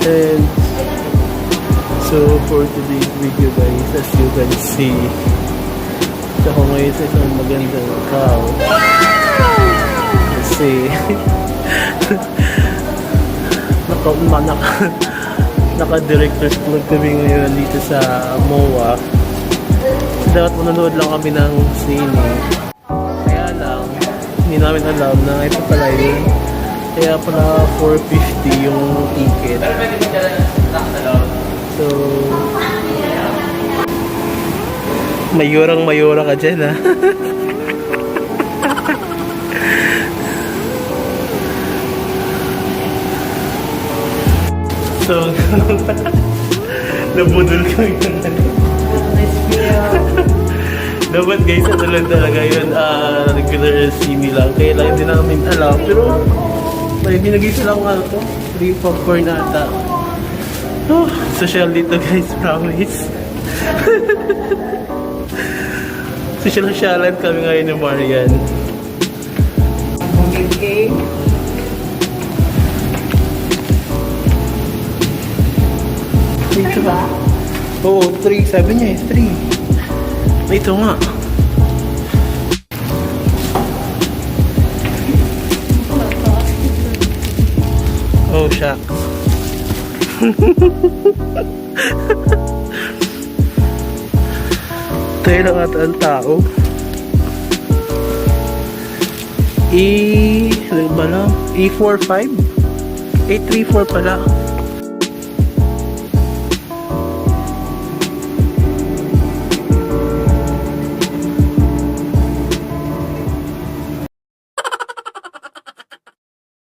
And so for today's video guys, as you can see, ako ngayon sa isang magandang cow. Kasi naka-director's vlog kami ngayon dito sa MOA. Dapat manonood lang kami ng sine. Kaya lang, hindi namin alam na ito pala yun. Kaya pala 450 yung ticket. So, mayura ka dyan, ha? So, nabudol kami ng dapat guys, ano lang talaga yun, regular simi lang. Kaya lang hindi namin alam. Pero, may binagay silang to, free popcorn ata. Oh, social dito guys, promise. Social-socialan kami ngayon ni Marian. Okay. Ito ba? Oo, 3. Sabi niya eh, 3. Ito nga. Oh, shucks. Tayo lang ata ang tao. Ano ba lang? E45? 834 pala.